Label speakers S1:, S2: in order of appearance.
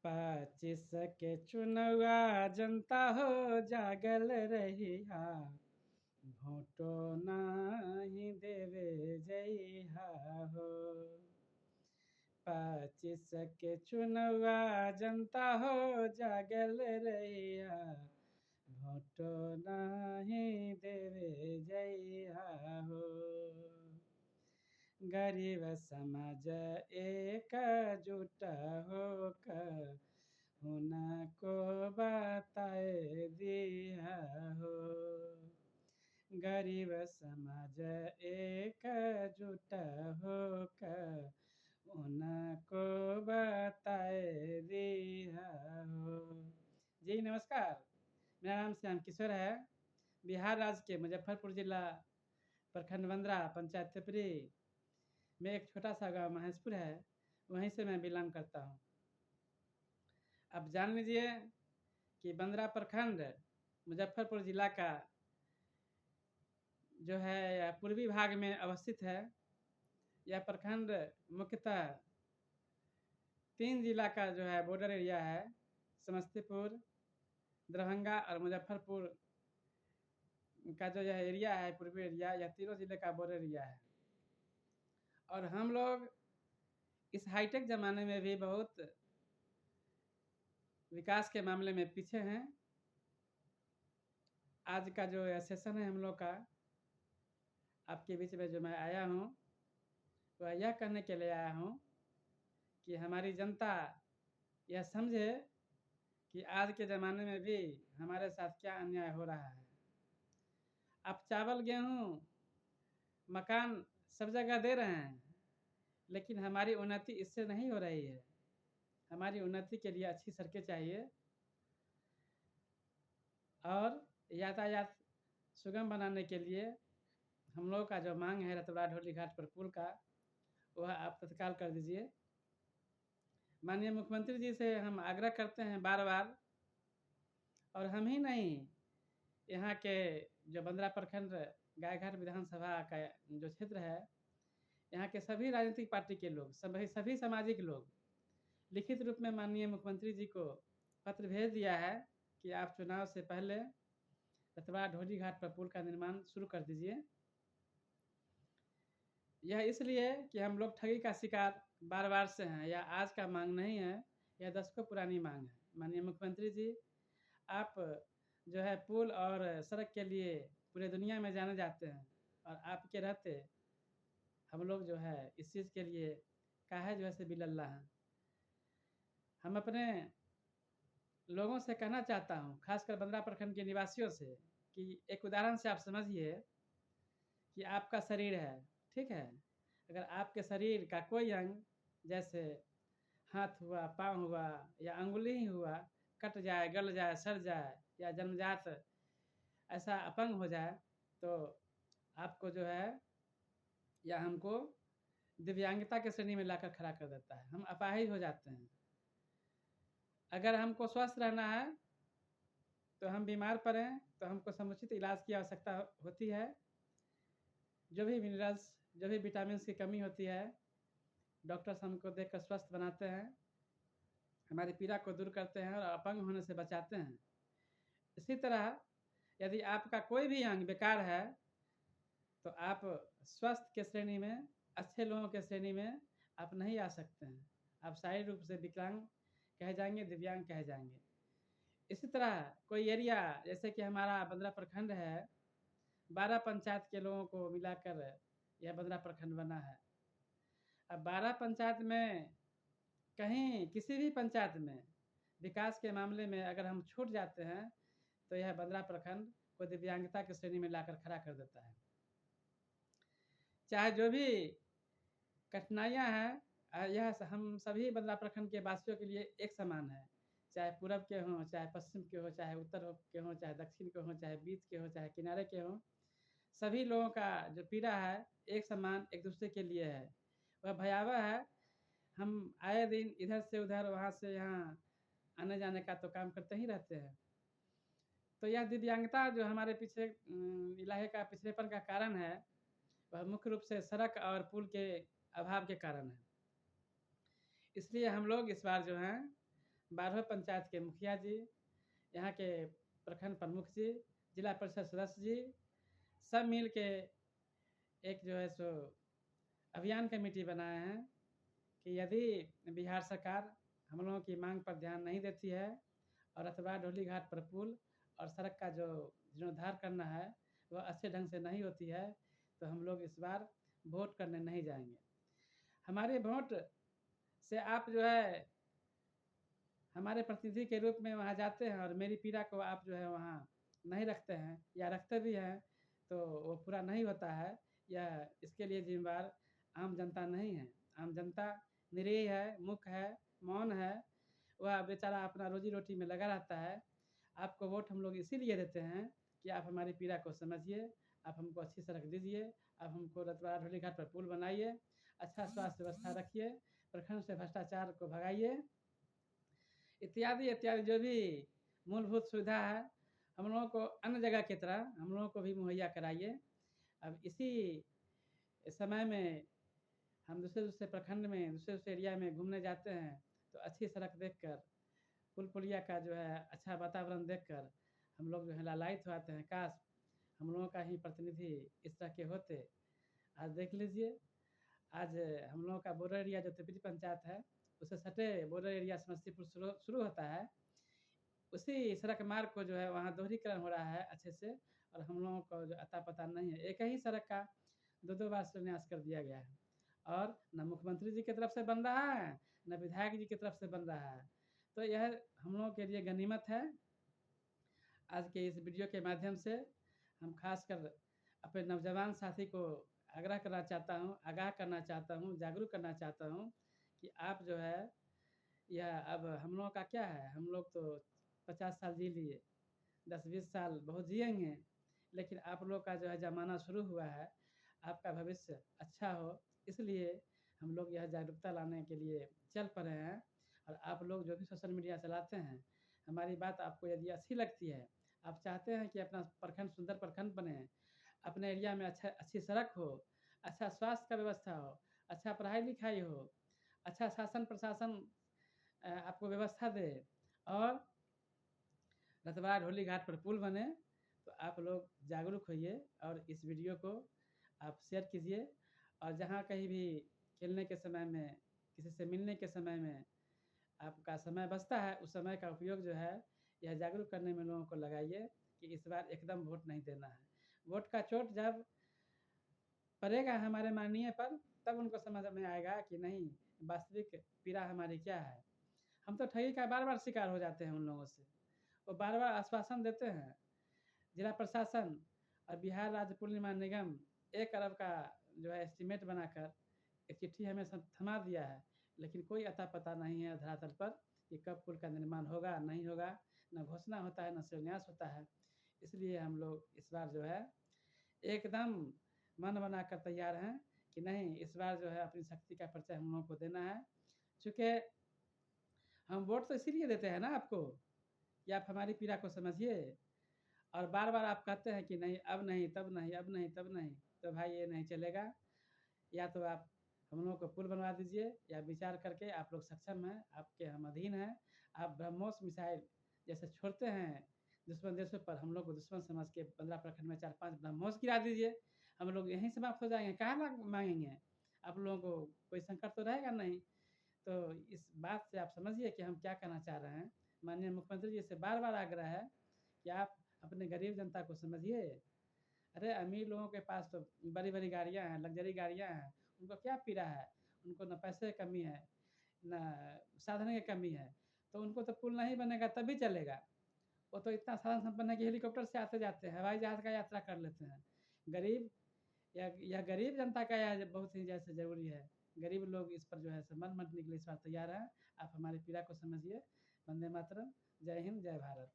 S1: 25 के चुनवा जनता हो जागल रहिया, भोटो नाही देवे जइहा हो। 25 के चुनवा जनता हो जागल रहिया, भोटो नाही देवे जइहा हो। गरीब समाज एकजुट होकर उनको बताए दिया हो। गरीब समाज एकजुट होकर उनको बताए दिया हो। जी नमस्कार, मेरा नाम श्याम किशोर है। बिहार राज्य के मुजफ्फरपुर जिला प्रखंड बंदरा पंचायत थिपरी में एक छोटा सा गांव महेशपुर है, वहीं से मैं बिलोंग करता हूँ। अब जान लीजिए कि बंदरा प्रखंड मुजफ्फरपुर जिला का जो है पूर्वी भाग में अवस्थित है। यह प्रखंड मुख्यतः 3 जिला का जो है बॉर्डर एरिया है, समस्तीपुर, दरभंगा और मुजफ्फरपुर का जो यह एरिया है पूर्वी एरिया, यह तीनों जिले का बॉर्डर एरिया है। और हम लोग इस हाईटेक ज़माने में भी बहुत विकास के मामले में पीछे हैं। आज का जो सेशन है हम लोग का, आपके बीच में जो मैं आया हूँ वह यह कहने के लिए आया हूँ कि हमारी जनता यह समझे कि आज के ज़माने में भी हमारे साथ क्या अन्याय हो रहा है। आप चावल, गेहूँ, मकान सब जगह दे रहे हैं, लेकिन हमारी उन्नति इससे नहीं हो रही है। हमारी उन्नति के लिए अच्छी सड़कें चाहिए और यातायात सुगम बनाने के लिए हम लोग का जो मांग है रतबड़ा ढोली घाट पर पुल का, वह आप तत्काल कर दीजिए। माननीय मुख्यमंत्री जी से हम आग्रह करते हैं बार बार, और हम ही नहीं, यहाँ के जो बंदरा प्रखंड गायघाट विधानसभा का जो क्षेत्र है, यहाँ के सभी राजनीतिक पार्टी के लोग, सभी सामाजिक लोग लिखित रूप में माननीय मुख्यमंत्री जी को पत्र भेज दिया है कि आप चुनाव से पहले रतबड़ा ढोली घाट पर पुल का निर्माण शुरू कर दीजिए। यह इसलिए कि हम लोग ठगी का शिकार बार बार से हैं। यह आज का मांग नहीं है, यह दशकों पुरानी मांग है। माननीय मुख्यमंत्री जी, आप जो है पुल और सड़क के लिए पूरे दुनिया में जाने जाते हैं, और आपके रहते हम लोग जो है इस चीज़ के लिए काहे जो है से बिलल्ला हैं। हम अपने लोगों से कहना चाहता हूँ, खासकर बंदरा प्रखंड के निवासियों से, कि एक उदाहरण से आप समझिए कि आपका शरीर है, ठीक है। अगर आपके शरीर का कोई अंग, जैसे हाथ हुआ, पाँव हुआ या अंगुली ही हुआ, कट जाए, गल जाए, सड़ जाए या जन्मजात ऐसा अपंग हो जाए, तो आपको जो है या हमको दिव्यांगता के श्रेणी में लाकर खड़ा कर देता है। हम अपाहिज हो जाते हैं। अगर हमको स्वस्थ रहना है, तो हम बीमार पड़ें तो हमको समुचित इलाज की आवश्यकता होती है। जो भी मिनरल्स, जो भी विटामिन की कमी होती है, डॉक्टर्स हमको देखकर स्वस्थ बनाते हैं, हमारी पीड़ा को दूर करते हैं और अपंग होने से बचाते हैं। इसी तरह यदि आपका कोई भी अंग बेकार है, तो आप स्वस्थ के श्रेणी में, अच्छे लोगों के श्रेणी में आप नहीं आ सकते हैं। आप शारीरिक रूप से विकलांग कहे जाएंगे, दिव्यांग कहे जाएंगे। इसी तरह कोई एरिया, जैसे कि हमारा बंदरा प्रखंड है, 12 पंचायत के लोगों को मिलाकर यह बंदरा प्रखंड बना है। अब 12 पंचायत में कहीं किसी भी पंचायत में विकास के मामले में अगर हम छूट जाते हैं, तो यह बंदरा प्रखंड को दिव्यांगता की श्रेणी में लाकर खड़ा कर देता है। चाहे जो भी कठिनाइयाँ हैं, यह हम सभी बंदरा प्रखंड के वासियों के लिए एक समान है। चाहे पूरब के हों, चाहे पश्चिम के हों, चाहे उत्तर के हों, चाहे दक्षिण के हों, चाहे बीच के हों, चाहे किनारे के हों, सभी लोगों का जो पीड़ा है एक समान एक दूसरे के लिए है। वह भयावह है। हम आए दिन इधर से उधर, वहाँ से यहाँ आने जाने का तो काम करते ही रहते हैं। तो यह दिव्यांगता जो हमारे पीछे इलाके का पिछड़ेपन का कारण है, वह मुख्य रूप से सड़क और पुल के अभाव के कारण है। इसलिए हम लोग इस बार जो हैं 12 पंचायत के मुखिया जी, यहाँ के प्रखंड प्रमुख जी, जिला परिषद सदस्य जी, सब मिल के एक जो है सो अभियान कमेटी बनाए हैं कि यदि बिहार सरकार हम लोगों की मांग पर ध्यान नहीं देती है और रतवा ढोली घाट पर पुल और सड़क का जो जीर्णोद्धार करना है वह अच्छे ढंग से नहीं होती है, तो हम लोग इस बार वोट करने नहीं जाएंगे। हमारे वोट से आप जो है हमारे प्रतिनिधि के रूप में वहाँ जाते हैं और मेरी पीड़ा को आप जो है वहाँ नहीं रखते हैं या रखते भी हैं तो वो पूरा नहीं होता है, या इसके लिए जिम्मेदार आम जनता नहीं है। आम जनता निरीह है, मूक है, मौन है, वह बेचारा अपना रोजी रोटी में लगा रहता है। आपको वोट हम लोग इसीलिए देते हैं कि आप हमारी पीड़ा को समझिए, आप हमको अच्छी सड़क दीजिए, आप हमको रतवाड़ा ढोली घाट पर पुल बनाइए, अच्छा स्वास्थ्य व्यवस्था रखिए, प्रखंड से भ्रष्टाचार को भगाइए, इत्यादि इत्यादि जो भी मूलभूत सुविधा है हम लोगों को अन्य जगह की तरह हम लोगों को भी मुहैया कराइए। अब इसी समय में हम दूसरे-दूसरे प्रखंड में, दूसरे-दूसरे एरिया में घूमने जाते हैं, तो अच्छी सड़क देखकर, पुल-पुलिया का जो है अच्छा वातावरण देखकर हम लोग जो है लालायित हो आते हैं, काश हम लोगों का ही प्रतिनिधि इस तरह के होते। आज देख लीजिए, आज हम लोगों का बॉर्डर एरिया जो तिपरी पंचायत है, उससे सटे बॉर्डर एरिया समस्तीपुर शुरू शुरू होता है। उसी सड़क मार्ग को जो है वहाँ दोहरीकरण हो रहा है अच्छे से, और हम लोगों को जो अता-पता नहीं है। एक ही सड़क का 2-2 बार शिलान्यास कर दिया गया है और न मुख्यमंत्री जी की तरफ से बन रहा है, न विधायक जी की तरफ से बन रहा है। तो यह हम लोगों के लिए गनीमत है। आज के इस वीडियो के माध्यम से हम खासकर अपने नौजवान साथी को आग्रह करना चाहता हूँ, आगाह करना चाहता हूँ, जागरूक करना चाहता हूँ कि आप जो है यह अब हम लोगों का क्या है, हम लोग तो 50 साल जी लिए, 10-20 साल बहुत जिएँगे, लेकिन आप लोग का जो है ज़माना शुरू हुआ है, आपका भविष्य अच्छा हो, इसलिए हम लोग यह जागरूकता लाने के लिए चल पड़े हैं। और आप लोग जो भी सोशल मीडिया चलाते हैं, हमारी बात आपको यदि अच्छी लगती है, आप चाहते हैं कि अपना प्रखंड सुंदर प्रखंड बने, अपने एरिया में अच्छी सड़क हो, अच्छा स्वास्थ्य का व्यवस्था हो, अच्छा पढ़ाई-लिखाई हो, अच्छा शासन प्रशासन आपको व्यवस्था दे और रतवा ढोली घाट पर पुल बने, तो आप लोग जागरूक होइए और इस वीडियो को आप शेयर कीजिए। और जहाँ कहीं भी खेलने के समय में, किसी से मिलने के समय में आपका समय बचता है, उस समय का उपयोग जो है यह जागरूक करने में लोगों को लगाइए कि इस बार एकदम वोट नहीं देना है। वोट का चोट जब पड़ेगा हमारे माननीय पर, तब उनको समझ में आएगा कि नहीं, वास्तविक पीड़ा हमारी क्या है। हम तो ठगी का बार-बार शिकार हो जाते हैं उन लोगों से। वो बार-बार आश्वासन देते हैं। जिला प्रशासन और बिहार राज्य पुल निर्माण निगम 1 अरब का जो है एस्टीमेट बनाकर एक चिट्ठी हमें थमा दिया है, लेकिन कोई अता-पता नहीं है धरातल पर कि कब पुल का निर्माण होगा, नहीं होगा, न घोषणा होता है, न शिलान्यास होता है। इसलिए हम लोग इस बार जो है एकदम मन बनाकर तैयार हैं कि नहीं, इस बार जो है अपनी शक्ति का परिचय हम लोगों को देना है। चूँकि हम वोट तो इसीलिए देते हैं ना आपको कि आप हमारी पीड़ा को समझिए, और बार-बार आप कहते हैं कि नहीं, अब नहीं, तब नहीं, अब नहीं, तब नहीं, तो भाई ये नहीं चलेगा। या तो आप हम लोगों को पुल बनवा दीजिए, या विचार करके आप लोग सक्षम हैं, आपके हम अधीन हैं, आप ब्रह्मोस मिसाइल जैसे छोड़ते हैं दुश्मन देशों पर, हम लोग को दुश्मन समझ के 15 प्रखंड में 4-5 ब्रह्मोस गिरा दीजिए, हम लोग यहीं समाप्त हो जाएँगे, कहाँ लाख माँगेंगे? आप लोगों को कोई संकट तो रहेगा नहीं। तो इस बात से आप समझिए कि हम क्या कहना चाह रहे हैं। माननीय मुख्यमंत्री जी से बार-बार आग्रह है कि आप अपने गरीब जनता को समझिए। अरे अमीर लोगों के पास तो बड़ी-बड़ी गाड़ियाँ हैं, लग्ज़री गाड़ियाँ हैं, उनको क्या पीड़ा है? उनको ना पैसे की कमी है, ना साधन की कमी है, तो उनको तो पुल नहीं बनेगा तभी चलेगा। वो तो इतना साधन संपन्न है कि हेलीकॉप्टर से आते-जाते हैं, हवाई जहाज़ का यात्रा कर लेते हैं। गरीब यह गरीब जनता का यह बहुत ही जैसे ज़रूरी है। गरीब लोग इस पर जो है मन मँटने के लिए इस बार तैयार हैं। आप हमारी पीड़ा को समझिए। वंदे मातरम। जय हिंद, जय भारत।